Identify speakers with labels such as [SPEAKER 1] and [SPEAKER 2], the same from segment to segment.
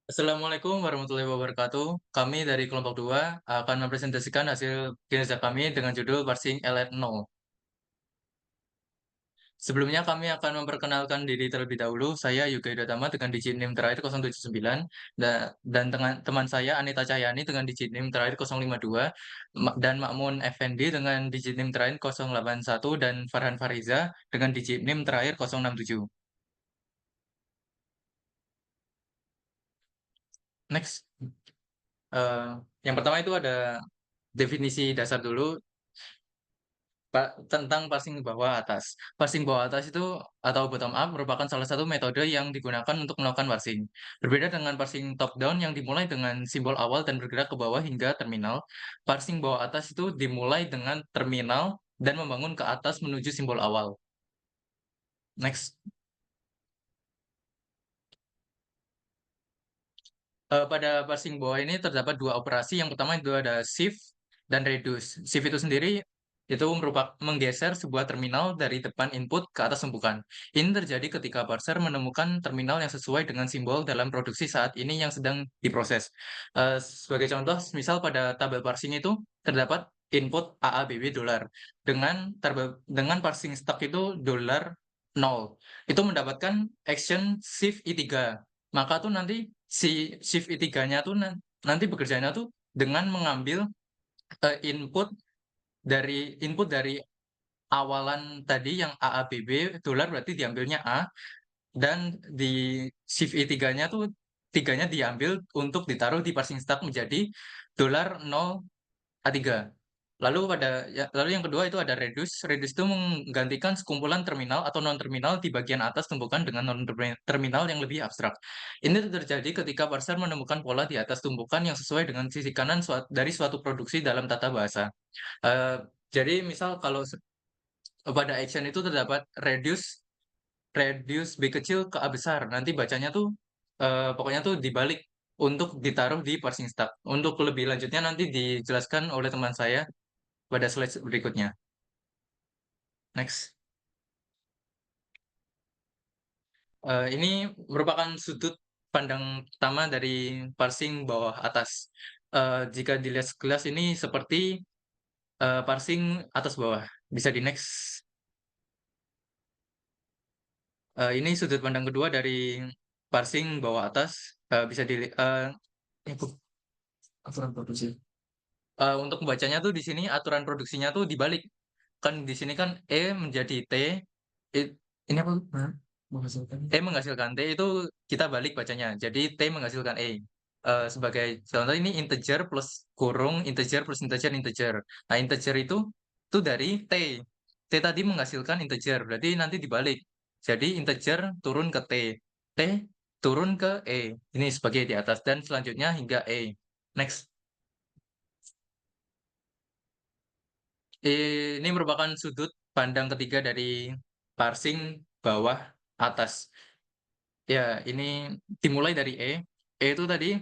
[SPEAKER 1] Assalamualaikum warahmatullahi wabarakatuh. Kami dari kelompok 2 akan mempresentasikan hasil kinerja kami dengan judul Parsing LR0. Sebelumnya kami akan memperkenalkan diri terlebih dahulu. Saya Yuga Hidayatama dengan digit NIM terakhir 079 dan dengan teman saya Anita Cahyani dengan digit NIM terakhir 052 dan Makmun Effendi dengan digit NIM terakhir 081 dan Farhan Fariza dengan digit NIM terakhir 067. Next. Eh, yang pertama itu ada definisi dasar dulu. Tentang parsing bawah atas. Parsing bawah atas itu atau bottom up merupakan salah satu metode yang digunakan untuk melakukan parsing. Berbeda dengan parsing top down yang dimulai dengan simbol awal dan bergerak ke bawah hingga terminal, parsing bawah atas itu dimulai dengan terminal dan membangun ke atas menuju simbol awal. Next. Pada parsing bawah ini terdapat dua operasi. Yang pertama itu ada shift dan reduce. Shift itu sendiri itu merupakan menggeser sebuah terminal dari depan input ke atas tumpukan. Ini terjadi ketika parser menemukan terminal yang sesuai dengan simbol dalam produksi saat ini yang sedang diproses. Sebagai contoh, misal pada tabel parsing itu terdapat input AABB dolar dengan parsing start itu dolar 0. Itu mendapatkan action shift I3. Maka tuh nanti si shift I3-nya tuh nanti bekerjanya tuh dengan mengambil input dari awalan tadi yang AABB dolar berarti diambilnya A, dan di shift I3-nya tuh tiganya diambil untuk ditaruh di parsing start menjadi dolar 0 A3. Lalu yang kedua itu ada reduce. Reduce itu menggantikan sekumpulan terminal atau non-terminal di bagian atas tumpukan dengan non-terminal yang lebih abstrak. Ini terjadi ketika parser menemukan pola di atas tumpukan yang sesuai dengan sisi kanan dari suatu produksi dalam tata bahasa. Jadi misal kalau pada action itu terdapat reduce reduce B kecil ke A besar. Nanti bacanya tuh pokoknya tuh dibalik untuk ditaruh di parsing start. Untuk lebih lanjutnya nanti dijelaskan oleh teman saya pada slide berikutnya. Next. Ini merupakan sudut pandang pertama dari parsing bawah atas. Jika dilihat sekilas ini seperti parsing atas bawah. Bisa di next. Ini sudut pandang kedua dari parsing bawah atas. Bisa dilihat. Aturan produksi. Untuk membacanya tuh di sini aturan produksinya tuh dibalik. Kan di sini kan E menjadi T. i- ini apa? Menghasilkan. E menghasilkan T itu kita balik bacanya. Jadi T menghasilkan E. Sebagai contoh ini integer plus kurung integer plus integer integer. Nah, integer itu dari T. T tadi menghasilkan integer, berarti nanti dibalik. Jadi integer turun ke T. T turun ke E. Ini sebagai di atas dan selanjutnya hingga E. Next. Ini merupakan sudut pandang ketiga dari parsing bawah atas. Ya, ini dimulai dari E. E itu tadi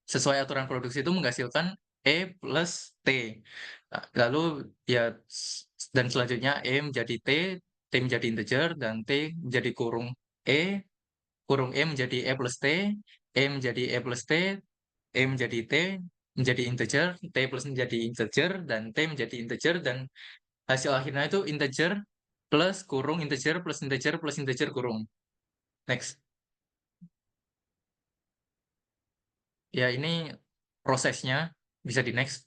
[SPEAKER 1] sesuai aturan produksi itu menghasilkan E plus T. Nah, lalu ya dan selanjutnya E menjadi T, T menjadi integer, dan T menjadi E, kurung E menjadi E plus T, E menjadi E plus T, E menjadi T, menjadi integer, T plus menjadi integer, dan T menjadi integer, dan hasil akhirnya itu integer plus kurung integer plus integer plus integer kurung. Next. Ya, ini prosesnya bisa di next.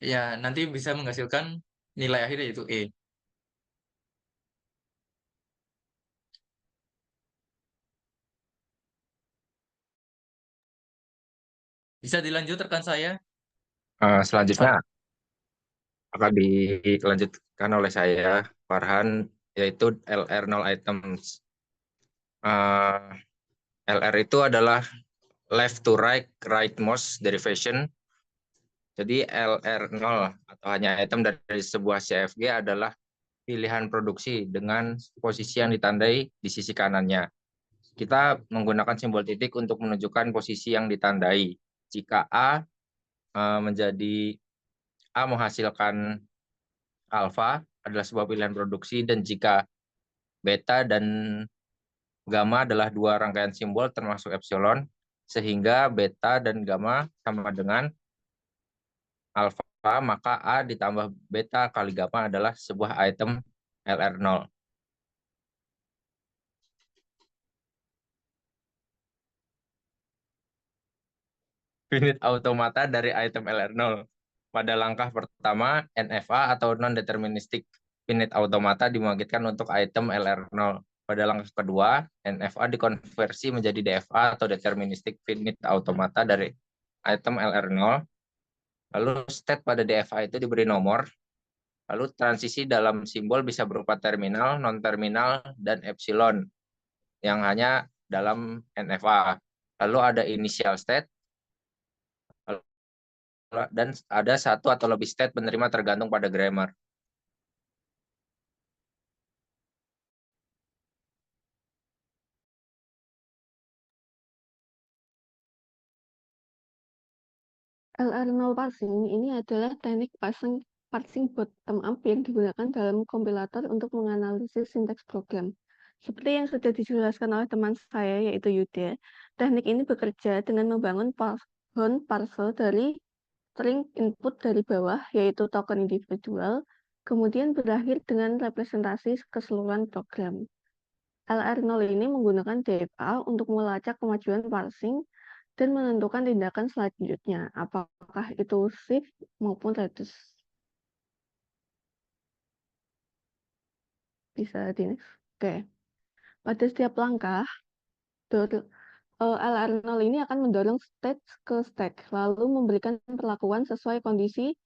[SPEAKER 1] Ya, nanti bisa menghasilkan nilai akhir yaitu E. Bisa dilanjut rekan saya?
[SPEAKER 2] Selanjutnya
[SPEAKER 1] Far.
[SPEAKER 2] akan dilanjutkan oleh saya, Farhan, yaitu LR0 items. Eh, LR itu adalah left to right, rightmost derivation. Jadi LR0 atau hanya item dari sebuah CFG adalah pilihan produksi dengan posisi yang ditandai di sisi kanannya. Kita menggunakan simbol titik untuk menunjukkan posisi yang ditandai. Jika menjadi A menghasilkan alfa adalah sebuah pilihan produksi, dan jika beta dan gamma adalah dua rangkaian simbol termasuk epsilon, sehingga beta dan gamma sama dengan alfa, maka A ditambah beta kali gamma adalah sebuah item LR0. Finite automata dari item LR0. Pada langkah pertama, NFA atau non-deterministic finite automata dibangkitkan untuk item LR0. Pada langkah kedua, NFA dikonversi menjadi DFA atau deterministic finite automata dari item LR0. Lalu state pada DFA itu diberi nomor. Lalu transisi dalam simbol bisa berupa terminal, non-terminal, dan epsilon yang hanya dalam NFA. Lalu ada initial state, dan ada satu atau lebih state penerima tergantung pada grammar.
[SPEAKER 3] LR0 parsing ini adalah teknik parsing bottom up yang digunakan dalam kompilator untuk menganalisis sintaks program. Seperti yang sudah dijelaskan oleh teman saya, yaitu Yuda, teknik ini bekerja dengan membangun pohon parsel dari string input dari bawah, yaitu token individual, kemudian berakhir dengan representasi keseluruhan program. LR0 ini menggunakan DFA untuk melacak kemajuan parsing dan menentukan tindakan selanjutnya, apakah itu shift maupun reduce. Bisa di next. Oke. Pada setiap langkah, LR0 ini akan mendorong state ke stack, lalu memberikan perlakuan sesuai kondisi,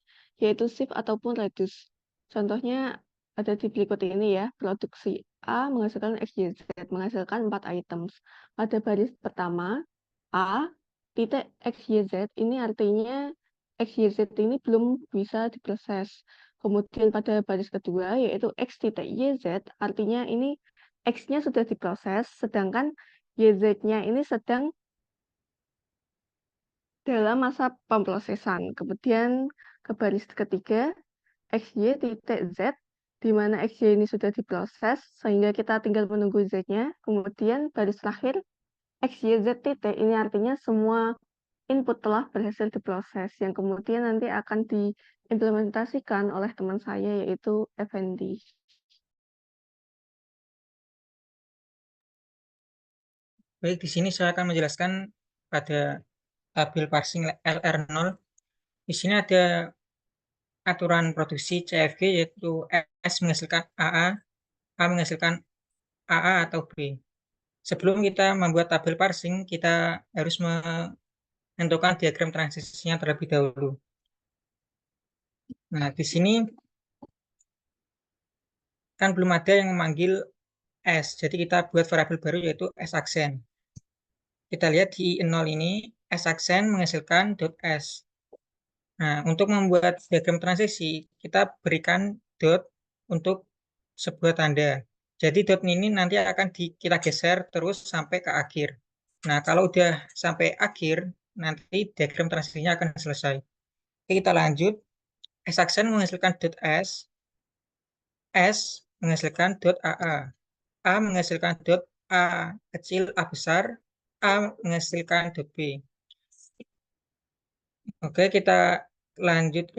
[SPEAKER 3] yaitu shift ataupun reduce. Contohnya ada di berikut ini ya, produksi A menghasilkan XYZ, menghasilkan 4 items. Pada baris pertama, A titik XYZ ini artinya XYZ ini belum bisa diproses. Kemudian pada baris kedua, yaitu X titik YZ, artinya ini X-nya sudah diproses, sedangkan YZ-nya ini sedang dalam masa pemprosesan. Kemudian ke baris ketiga, XY titik Z, di mana XY ini sudah diproses, sehingga kita tinggal menunggu Z-nya. Kemudian baris terakhir, XYZ titik, ini artinya semua input telah berhasil diproses, yang kemudian nanti akan diimplementasikan oleh teman saya, yaitu Effendi.
[SPEAKER 4] Baik, di sini saya akan menjelaskan pada tabel parsing LR0. Di sini ada aturan produksi CFG, yaitu S menghasilkan AA, A menghasilkan AA atau B. Sebelum kita membuat tabel parsing, kita harus menentukan diagram transisinya terlebih dahulu. Nah, di sini kan belum ada yang memanggil S, jadi kita buat variabel baru yaitu S aksen. Kita lihat di I0 ini, S aksen menghasilkan .S. Nah, untuk membuat diagram transisi, kita berikan dot untuk sebuah tanda. Jadi dot ini nanti akan kita geser terus sampai ke akhir. Nah, kalau udah sampai akhir, nanti diagram transisinya akan selesai. Oke, kita lanjut. S aksen menghasilkan .S, S menghasilkan .AA, A menghasilkan .A kecil, A besar, A menghasilkan .B. Oke, kita lanjut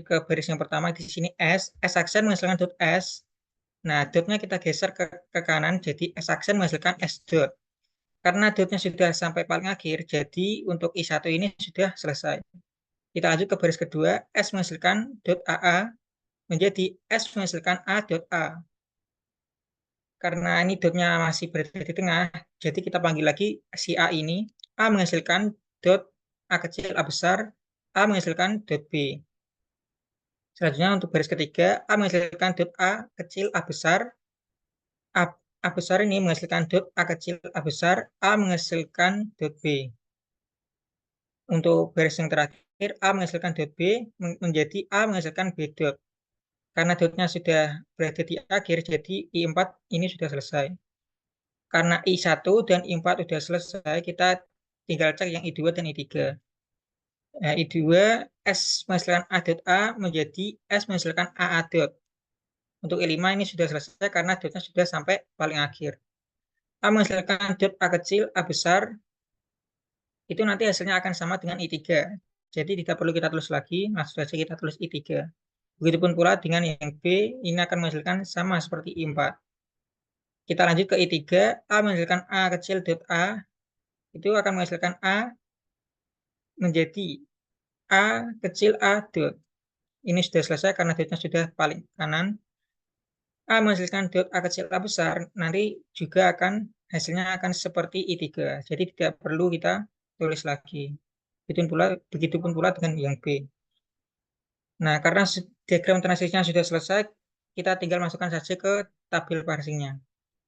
[SPEAKER 4] ke baris yang pertama. Di sini S aksen menghasilkan .S. Nah, dotnya kita geser ke kanan, jadi S aksen menghasilkan S dot. Karena dotnya sudah sampai paling akhir, jadi untuk I1 ini sudah selesai. Kita lanjut ke baris kedua, S menghasilkan .AA menjadi S menghasilkan A dot A. Karena ini dotnya masih berada di tengah, jadi kita panggil lagi si A ini, A menghasilkan dot A kecil, A besar, A menghasilkan dot B. Selanjutnya untuk baris ketiga, A menghasilkan dot A kecil, A besar, A besar ini menghasilkan dot A kecil, A besar, A menghasilkan dot B. Untuk baris yang terakhir, A menghasilkan dot B menjadi A menghasilkan B dot. Karena dotnya sudah berada di akhir, jadi I4 ini sudah selesai. Karena I1 dan I4 sudah selesai, kita tinggal cek yang I2 dan I3. Nah, I2 S menghasilkan A dot A menjadi S menghasilkan AA dot. Untuk I5 ini sudah selesai karena dotnya sudah sampai paling akhir. A menghasilkan dot A kecil, A besar, itu nanti hasilnya akan sama dengan I3. Jadi tidak perlu kita tulis lagi, langsung saja kita tulis I3. Begitupun pula dengan yang B, ini akan menghasilkan sama seperti I4. Kita lanjut ke I3, A menghasilkan A kecil dot A, itu akan menghasilkan A menjadi A kecil A dot. Ini sudah selesai karena dotnya sudah paling kanan. A menghasilkan dot A kecil A besar, nanti juga akan hasilnya akan seperti I3. Jadi tidak perlu kita tulis lagi. Begitupun pula dengan yang B. Nah, karena diagram transisinya sudah selesai, kita tinggal masukkan saja ke tabel parsingnya.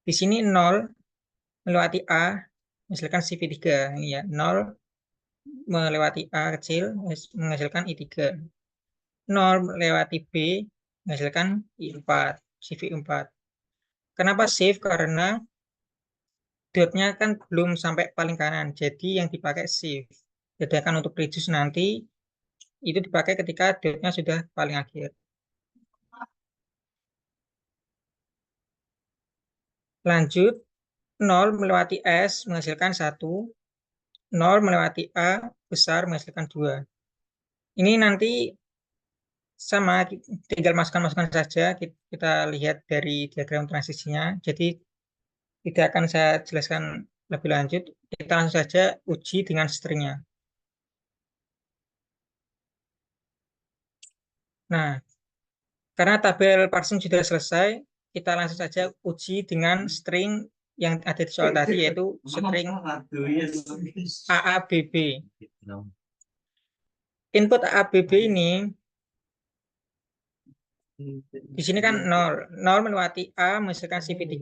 [SPEAKER 4] Di sini 0 melewati A, menghasilkan CV3. Ini ya, 0 melewati A kecil, menghasilkan I3. 0 melewati B, menghasilkan I4, CV4. Kenapa shift? Karena dotnya kan belum sampai paling kanan, jadi yang dipakai shift. Sedangkan untuk reduce nanti, itu dipakai ketika dotnya sudah paling akhir. Lanjut, 0 melewati S menghasilkan 1, 0 melewati A besar menghasilkan 2. Ini nanti sama, tinggal masukkan saja, kita lihat dari diagram transisinya. Jadi tidak akan saya jelaskan lebih lanjut, kita langsung saja uji dengan stringnya. Nah, karena tabel parsing sudah selesai, kita langsung saja uji dengan string yang ada di soal tadi, yaitu string AABB. Input AABB ini di sini kan 0. 0 melewati A menghasilkan CV3.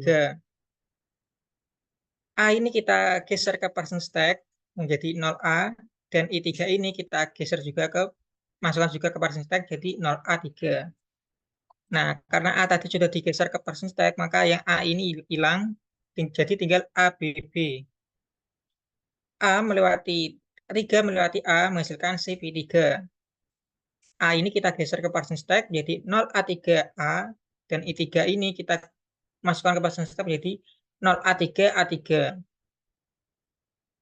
[SPEAKER 4] A ini kita geser ke parsing stack menjadi 0A, dan I3 ini kita geser juga masukkan juga ke parsing stack jadi 0A3. Nah, karena A tadi sudah digeser ke parsing stack, maka yang A ini hilang, jadi tinggal ABB. A melewati 3 melewati A menghasilkan CV3. A ini kita geser ke parsing stack jadi 0A3A, dan I3 ini kita masukkan ke parsing stack jadi 0A3A3.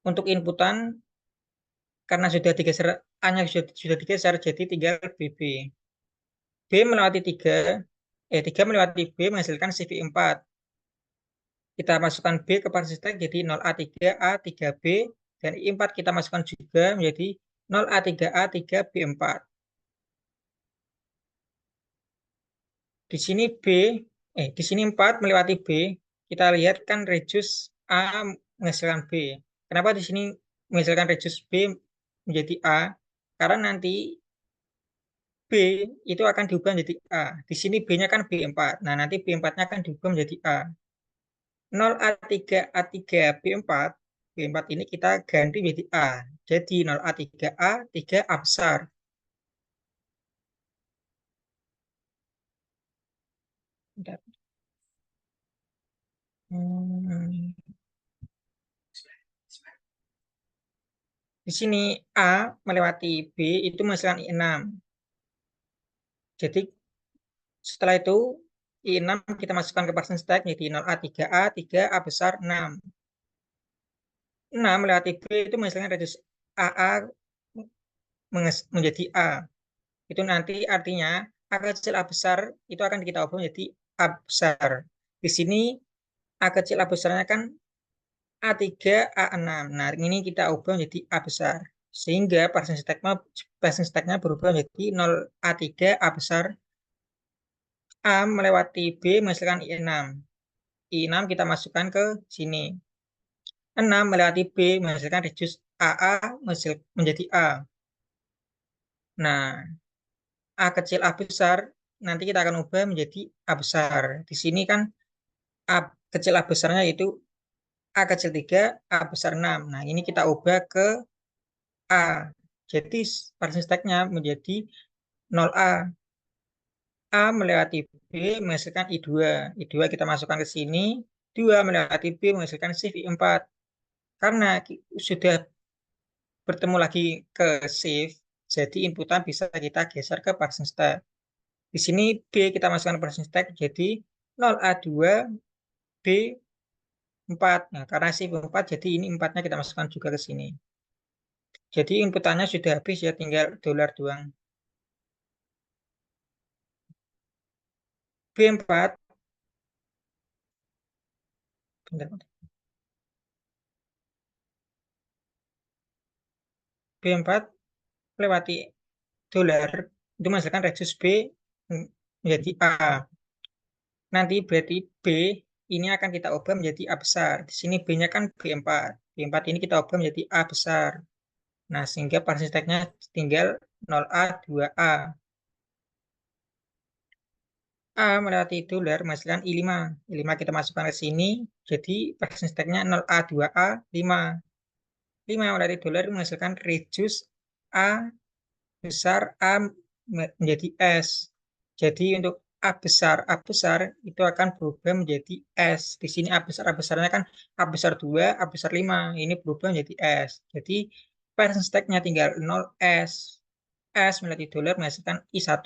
[SPEAKER 4] Untuk inputan, karena sudah digeser, A-nya sudah digeser, jadi tinggal BB. B melewati 3 melewati B menghasilkan CV4. Kita masukkan B ke parsing stack jadi 0A3A 3B, dan I4 kita masukkan juga menjadi 0A3A 3B4. Di sini di sini 4 melewati B, kita lihat kan reduce A menghasilkan B. Kenapa di sini menghasilkan reduce B menjadi A? Karena nanti B itu akan diubah menjadi A. Di sini B-nya kan B4. Nah, nanti B4-nya akan diubah menjadi A. 0A3A3 B4, B4 ini kita ganti menjadi A. Jadi 0A3A 3A besar. Di sini A melewati B itu menghasilkan I6. Jadi setelah itu I6 kita masukkan ke parsing stack jadi 0A3A 3A besar 6. 6 melewati B itu menghasilkan radius AA menjadi A. Itu nanti artinya A kecil A besar itu akan kita ubah menjadi A besar. Di sini A kecil A besarnya kan A3 A6. Nah, ini kita ubah menjadi A besar. Sehingga parsing stack-nya berubah menjadi 0A3 A besar. A melewati B menghasilkan I6. I6 kita masukkan ke sini. 6 melewati B menghasilkan reduce AA menjadi A. Nah, A kecil A besar nanti kita akan ubah menjadi A besar. Di sini kan A kecil A besarnya yaitu A kecil 3, A besar 6. Nah, ini kita ubah ke A. Jadi parsing stack-nya menjadi 0A. A melewati B menghasilkan I2. I2 kita masukkan ke sini. 2 melewati B menghasilkan shift I4. Karena sudah bertemu lagi ke shift, jadi inputan bisa kita geser ke parsing stack. Di sini B kita masukkan ke parsing stack jadi 0A2 B 4. Nah, karena shift 4, jadi ini 4-nya kita masukkan juga ke sini. Jadi inputannya sudah habis ya, tinggal dolar doang. B4, bentar, bentar. B4 lewati dolar, itu menghasilkan reduce B menjadi A. Nanti berarti B ini akan kita ubah menjadi A besar. Di sini B-nya kan B4. B4 ini kita ubah menjadi A besar. Nah, sehingga parsing stack-nya tinggal 0A, 2A. A melewati dolar menghasilkan I5. I5 kita masukkan ke sini, jadi parsing stack-nya 0A, 2A, 5. 5 melewati dolar menghasilkan reduce A besar A menjadi S. Jadi untuk A besar itu akan berubah menjadi S. Di sini A besarnya kan A besar 2, A besar 5. Ini berubah menjadi S. Jadi parsing stack-nya tinggal 0 S. S melewati dolar menghasilkan I1.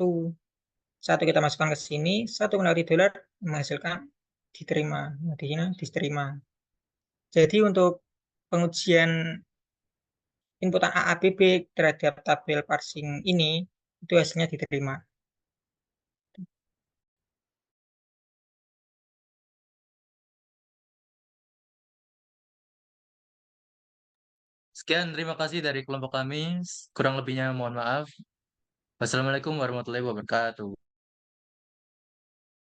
[SPEAKER 4] Satu kita masukkan ke sini, satu melewati dolar menghasilkan diterima. Nah, di sini diterima. Jadi untuk pengujian inputan AABB terhadap tabel parsing ini, itu hasilnya diterima.
[SPEAKER 1] Sekian, terima kasih dari kelompok kami. Kurang lebihnya mohon maaf. Wassalamualaikum warahmatullahi wabarakatuh.